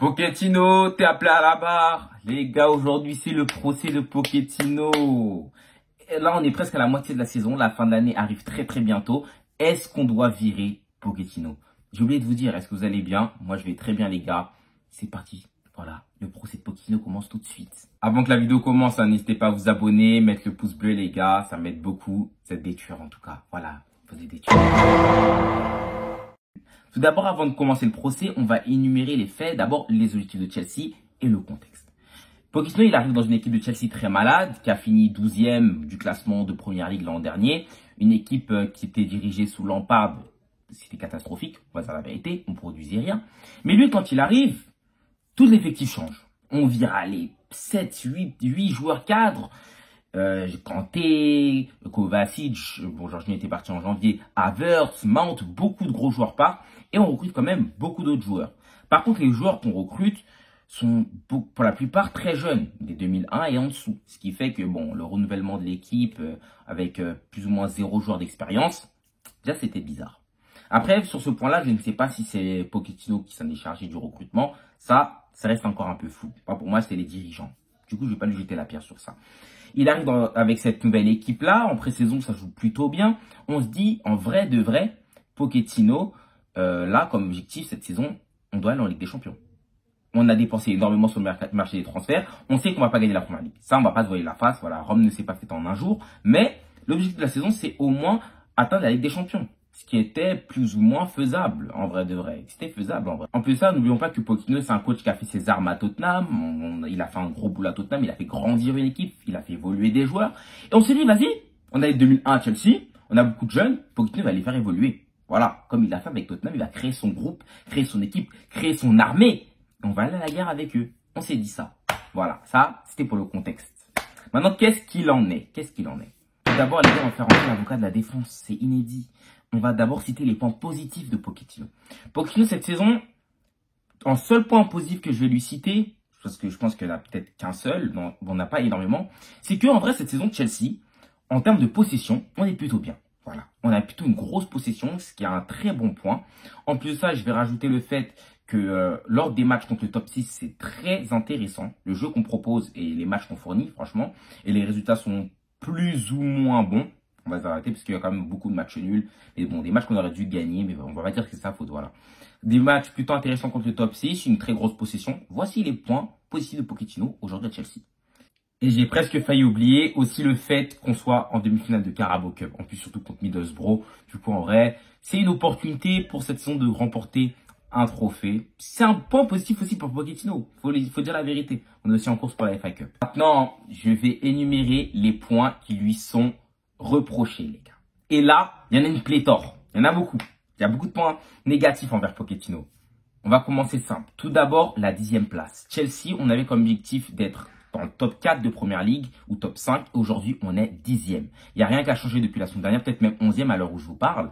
Pochettino, t'es appelé à la barre. Les gars, aujourd'hui, c'est le procès de Pochettino. Et là, on est presque à la moitié de la saison. La fin de l'année arrive très très bientôt. Est-ce qu'on doit virer Pochettino? J'ai oublié de vous dire, est-ce que vous allez bien? Moi, je vais très bien, les gars. C'est parti. Voilà, le procès de Pochettino commence tout de suite. Avant que la vidéo commence, n'hésitez pas à vous abonner, mettre le pouce bleu, les gars. Ça m'aide beaucoup. Vous êtes des tueurs, en tout cas. Voilà, vous êtes des tueurs. Tout d'abord, avant de commencer le procès, on va énumérer les faits. D'abord, les objectifs de Chelsea et le contexte. Pochettino, il arrive dans une équipe de Chelsea très malade, qui a fini 12e du classement de Première Ligue l'an dernier. Une équipe qui était dirigée sous Lampard. C'était catastrophique, on va dire la vérité, on ne produisait rien. Mais lui, quand il arrive, tout l'effectif change. On vire les 7, 8 joueurs cadres. Kanté, Kovacic, bon, Jorginho était parti en janvier, Havertz, Mount, beaucoup de gros joueurs partent et on recrute quand même beaucoup d'autres joueurs. Par contre, les joueurs qu'on recrute sont pour la plupart très jeunes, des 2001 et en dessous. Ce qui fait que bon, le renouvellement de l'équipe avec plus ou moins 0 joueur d'expérience, déjà c'était bizarre. Après, sur ce point-là, je ne sais pas si c'est Pochettino qui s'en est chargé du recrutement. Ça reste encore un peu flou. Pas pour moi, c'était les dirigeants. Du coup, je ne vais pas lui jeter la pierre sur ça. Il arrive avec cette nouvelle équipe-là. En pré-saison, ça joue plutôt bien. On se dit, en vrai de vrai, Pochettino, là, comme objectif, cette saison, on doit aller en Ligue des Champions. On a dépensé énormément sur le marché des transferts. On sait qu'on va pas gagner la Première Ligue. Ça, on va pas se voiler la face. Voilà, Rome ne s'est pas fait en un jour. Mais l'objectif de la saison, c'est au moins atteindre la Ligue des Champions. Ce qui était plus ou moins faisable, en vrai de vrai. C'était faisable, en vrai. En plus de ça, n'oublions pas que Pochettino, c'est un coach qui a fait ses armes à Tottenham. Il a fait un gros boulot à Tottenham. Il a fait grandir une équipe. Il a fait évoluer des joueurs. Et on s'est dit, vas-y, on a les 2001 à Chelsea. On a beaucoup de jeunes. Pochettino va les faire évoluer. Voilà. Comme il l'a fait avec Tottenham, il va créer son groupe, créer son équipe, créer son armée. On va aller à la guerre avec eux. On s'est dit ça. Voilà. Ça, c'était pour le contexte. Maintenant, qu'est-ce qu'il en est? Tout d'abord, les gars, on va faire entrer l'avocat de la défense. C'est inédit. On va d'abord citer les points positifs de Pochettino. Pochettino, cette saison, en seul point positif que je vais lui citer, parce que je pense qu'il n'y en a peut-être qu'un seul, on n'a pas énormément, c'est qu'en vrai, cette saison de Chelsea, en termes de possession, on est plutôt bien. Voilà, on a plutôt une grosse possession, ce qui est un très bon point. En plus de ça, je vais rajouter le fait que lors des matchs contre le top 6, c'est très intéressant. Le jeu qu'on propose et les matchs qu'on fournit, franchement, et les résultats sont plus ou moins bons. On va s'arrêter parce qu'il y a quand même beaucoup de matchs nuls. Et bon, des matchs qu'on aurait dû gagner, mais on va pas dire que c'est sa faute, voilà. Des matchs plutôt intéressants contre le top 6, une très grosse possession. Voici les points positifs de Pochettino aujourd'hui à Chelsea. Et j'ai presque failli oublier aussi le fait qu'on soit en demi-finale de Carabao Cup. En plus, surtout contre Middlesbrough. Du coup, en vrai, c'est une opportunité pour cette saison de remporter un trophée. C'est un point positif aussi pour Pochettino. Faut dire la vérité. On est aussi en course pour la FA Cup. Maintenant, je vais énumérer les points qui lui sont reprochés, les gars. Et là, il y en a une pléthore. Il y en a beaucoup. Il y a beaucoup de points négatifs envers Pochettino. On va commencer simple. Tout d'abord, la 10e place. Chelsea, on avait comme objectif d'être dans le top 4 de Première Ligue ou top 5. Aujourd'hui, on est 10e. Il n'y a rien qui a changé depuis la semaine dernière, peut-être même 11e à l'heure où je vous parle.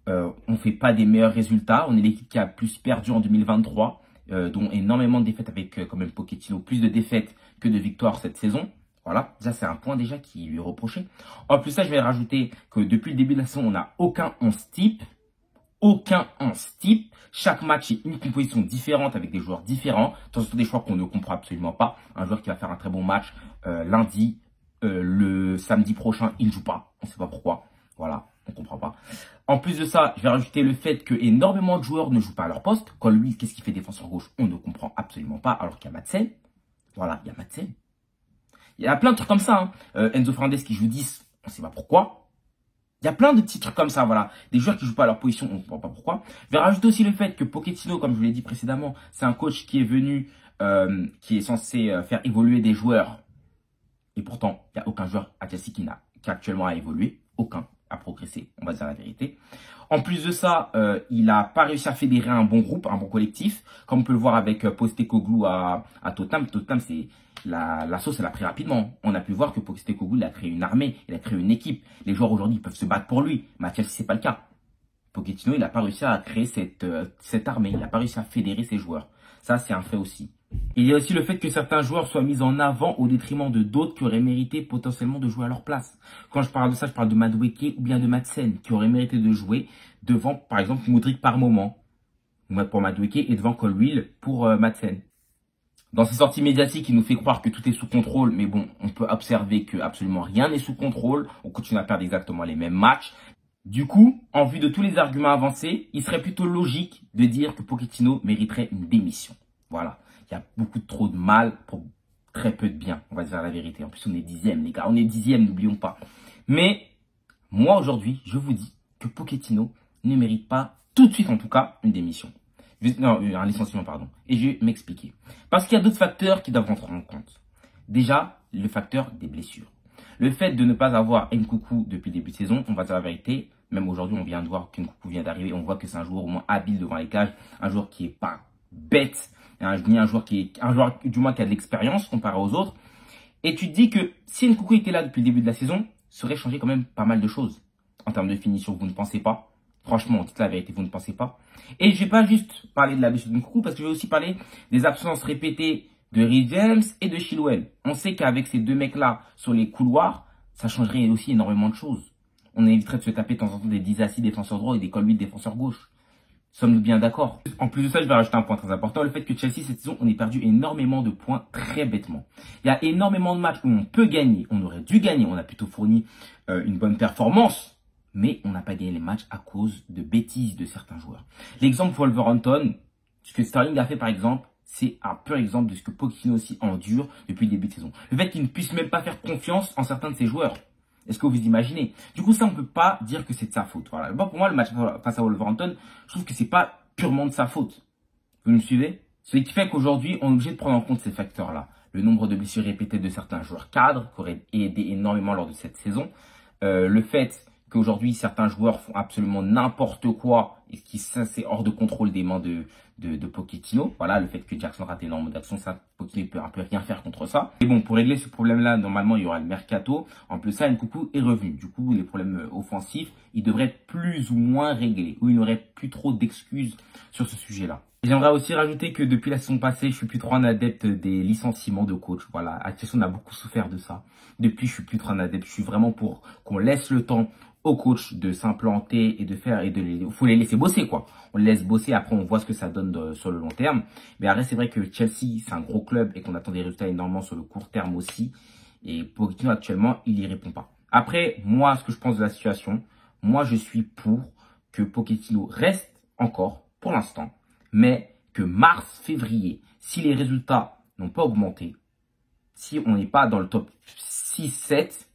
On ne fait pas des meilleurs résultats. On est l'équipe qui a plus perdu en 2023, dont énormément de défaites avec quand même Pochettino. Plus de défaites que de victoires cette saison. Voilà, ça c'est un point déjà qui lui est reproché. En plus ça, je vais rajouter que depuis le début de la saison, on n'a aucun 11 type. Aucun 11 type. Chaque match est une composition différente avec des joueurs différents. Ce sont des joueurs qu'on ne comprend absolument pas. Un joueur qui va faire un très bon match lundi, le samedi prochain, il ne joue pas. On ne sait pas pourquoi. Voilà, on ne comprend pas. En plus de ça, je vais rajouter le fait que énormément de joueurs ne jouent pas à leur poste. Quand lui, qu'est-ce qu'il fait défenseur gauche? On ne comprend absolument pas. Alors qu'il y a Madsen. Voilà, il y a Madsen. Il y a plein de trucs comme ça. Enzo Fernandez qui joue 10, on ne sait pas pourquoi. Il y a plein de petits trucs comme ça, voilà. Des joueurs qui ne jouent pas à leur position, on ne comprend pas pourquoi. Je vais rajouter aussi le fait que Pochettino, comme je vous l'ai dit précédemment, c'est un coach qui est venu, qui est censé faire évoluer des joueurs. Et pourtant, il n'y a aucun joueur à Chelsea qui actuellement à évoluer. Aucun à progresser, on va dire la vérité. En plus de ça, il n'a pas réussi à fédérer un bon groupe, un bon collectif. Comme on peut le voir avec Postecoglou à Tottenham. Tottenham, c'est la sauce, elle a pris rapidement. On a pu voir que Postecoglou, il a créé une armée, il a créé une équipe. Les joueurs aujourd'hui peuvent se battre pour lui. Mais à Chelsea, c'est pas le cas. Pochettino, il n'a pas réussi à créer cette armée. Il n'a pas réussi à fédérer ses joueurs. Ça, c'est un fait aussi. Il y a aussi le fait que certains joueurs soient mis en avant au détriment de d'autres qui auraient mérité potentiellement de jouer à leur place. Quand je parle de ça, je parle de Madueke ou bien de Madsen qui auraient mérité de jouer devant, par exemple, Mudryk par moment. Pour Madueke et devant Colwill pour Madsen. Dans ses sorties médiatiques, il nous fait croire que tout est sous contrôle, mais bon, on peut observer que absolument rien n'est sous contrôle. On continue à perdre exactement les mêmes matchs. Du coup, en vue de tous les arguments avancés, il serait plutôt logique de dire que Pochettino mériterait une démission. Voilà. Il y a beaucoup trop de mal pour très peu de bien, on va dire la vérité. En plus, on est 10e, les gars. On est 10e, n'oublions pas. Mais, moi, aujourd'hui, je vous dis que Pochettino ne mérite pas, tout de suite en tout cas, une démission. Non, un licenciement, pardon. Et je vais m'expliquer. Parce qu'il y a d'autres facteurs qui doivent rentrer en compte. Déjà, le facteur des blessures. Le fait de ne pas avoir Nkunku depuis le début de saison, on va dire la vérité, même aujourd'hui, on vient de voir qu'Nkunku vient d'arriver, on voit que c'est un joueur au moins habile devant les cages, un joueur qui est pas bête, un joueur du moins qui a de l'expérience comparé aux autres. Et tu te dis que si Nkunku était là depuis le début de la saison, ça aurait changé quand même pas mal de choses. En termes de finition, vous ne pensez pas? Franchement, dites la vérité, vous ne pensez pas? Et je vais pas juste parler de la blessure de Nkunku, parce que je vais aussi parler des absences répétées de Reece James et de Chilwell. On sait qu'avec ces deux mecs-là sur les couloirs, ça changerait aussi énormément de choses. On éviterait de se taper de temps en temps des Disasi défenseurs droits et des Colby défenseurs gauche. Sommes-nous bien d'accord? En plus de ça, je vais rajouter un point très important, le fait que Chelsea, cette saison, on ait perdu énormément de points très bêtement. Il y a énormément de matchs où on peut gagner, on aurait dû gagner, on a plutôt fourni une bonne performance, mais on n'a pas gagné les matchs à cause de bêtises de certains joueurs. L'exemple Wolverhampton, ce que Sterling a fait par exemple, c'est un pur exemple de ce que Pochettino aussi endure depuis le début de saison. Le fait qu'il ne puisse même pas faire confiance en certains de ses joueurs. Est-ce que vous imaginez? Du coup, ça, on ne peut pas dire que c'est de sa faute. Voilà. Bon, pour moi, le match face à Wolverhampton, je trouve que c'est pas purement de sa faute. Vous me suivez? Ce qui fait qu'aujourd'hui, on est obligé de prendre en compte ces facteurs-là. Le nombre de blessures répétées de certains joueurs cadres, qui auraient aidé énormément lors de cette saison. Le fait qu'aujourd'hui, certains joueurs font absolument n'importe quoi et qui c'est hors de contrôle des mains de Pochettino. Voilà, le fait que Jackson rate énormément d'actions, ça, Pochettino ne peut rien faire contre ça. Et bon, pour régler ce problème-là, normalement, il y aura le mercato. En plus, ça, Nkunku est revenu. Du coup, les problèmes offensifs, ils devraient être plus ou moins réglés. Ou il n'aurait plus trop d'excuses sur ce sujet-là. J'aimerais aussi rajouter que depuis la saison passée, je suis plus trop un adepte des licenciements de coach. Voilà, à Chelsea, on a beaucoup souffert de ça. Depuis, je suis plus trop un adepte. Je suis vraiment pour qu'on laisse le temps aux coachs de s'implanter et de faire faut les laisser bosser quoi. On les laisse bosser, après on voit ce que ça donne sur le long terme. Mais après c'est vrai que Chelsea c'est un gros club et qu'on attend des résultats énormément sur le court terme aussi. Et Pochettino actuellement il y répond pas. Après moi ce que je pense de la situation, moi je suis pour que Pochettino reste encore pour l'instant, mais que mars, février, si les résultats n'ont pas augmenté, si on n'est pas dans le top 6-7,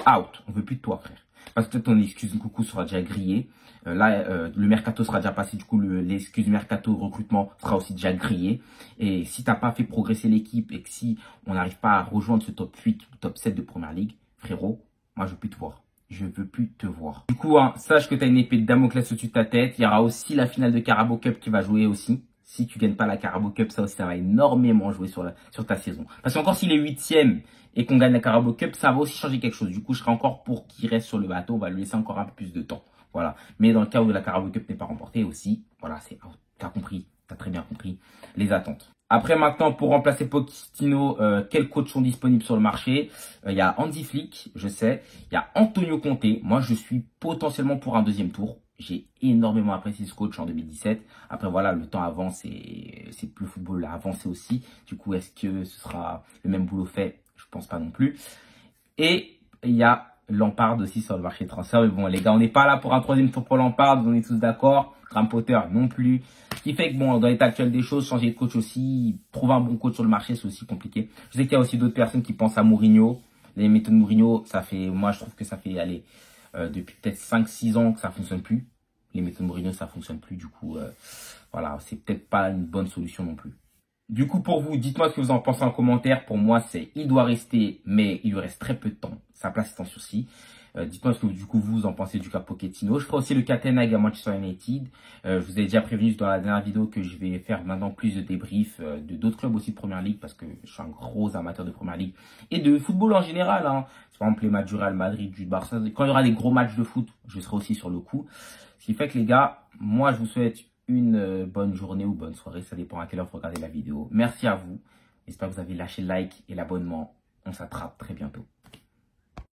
out, on veut plus de toi frère. Parce que ton excuse Nkunku sera déjà grillé. Le mercato sera déjà passé. Du coup, l'excuse mercato recrutement sera aussi déjà grillé. Et si t'as pas fait progresser l'équipe et que si on n'arrive pas à rejoindre ce top 8 ou top 7 de Première Ligue, frérot, moi je veux plus te voir. Je veux plus te voir. Du coup, sache que tu as une épée de Damoclès au-dessus de ta tête. Il y aura aussi la finale de Carabao Cup qui va jouer aussi. Si tu gagnes pas la Carabao Cup, ça aussi, ça va énormément jouer sur ta saison. Parce qu'encore s'il est 8e et qu'on gagne la Carabao Cup, ça va aussi changer quelque chose. Du coup, je serai encore pour qu'il reste sur le bateau. On va lui laisser encore un peu plus de temps. Voilà. Mais dans le cas où la Carabao Cup n'est pas remportée aussi, voilà, t'as compris. T'as très bien compris les attentes. Après, maintenant, pour remplacer Pochettino, quels coachs sont disponibles sur le marché? Il y a Hansi Flick, je sais. Il y a Antonio Conte. Moi, je suis potentiellement pour un deuxième tour. J'ai énormément apprécié ce coach en 2017. Après, voilà, le temps avance et c'est plus le football a avancé aussi. Du coup, est-ce que ce sera le même boulot fait? Je pense pas non plus. Et il y a Lampard aussi sur le marché de transfert. Mais bon, les gars, on n'est pas là pour un troisième tour pour Lampard. On est tous d'accord. Graham Potter non plus. Ce qui fait que, bon, dans l'état actuel des choses, changer de coach aussi, trouver un bon coach sur le marché, c'est aussi compliqué. Je sais qu'il y a aussi d'autres personnes qui pensent à Mourinho. Les méthodes Mourinho, ça fait, moi, je trouve que ça fait, aller depuis peut-être 5-6 ans que ça fonctionne plus. Les méthodes Mourinho, ça fonctionne plus. Du coup, voilà, c'est peut-être pas une bonne solution non plus. Du coup, pour vous, dites-moi ce que vous en pensez en commentaire. Pour moi, il doit rester, mais il lui reste très peu de temps. Sa place est en sursis. Dites-moi ce que du coup vous en pensez du cas Pochettino. Je ferai aussi le cas Ten Hag à Manchester United. Je vous ai déjà prévenu dans la dernière vidéo que je vais faire maintenant plus de débriefs de d'autres clubs aussi de Première Ligue parce que je suis un gros amateur de Première Ligue et de football en général. Hein. Par exemple les matchs du Real Madrid, du Barça. Quand il y aura des gros matchs de foot, je serai aussi sur le coup. Ce qui fait que les gars, moi je vous souhaite une bonne journée ou bonne soirée. Ça dépend à quelle heure vous regardez la vidéo. Merci à vous. J'espère que vous avez lâché le like et l'abonnement. On s'attrape très bientôt.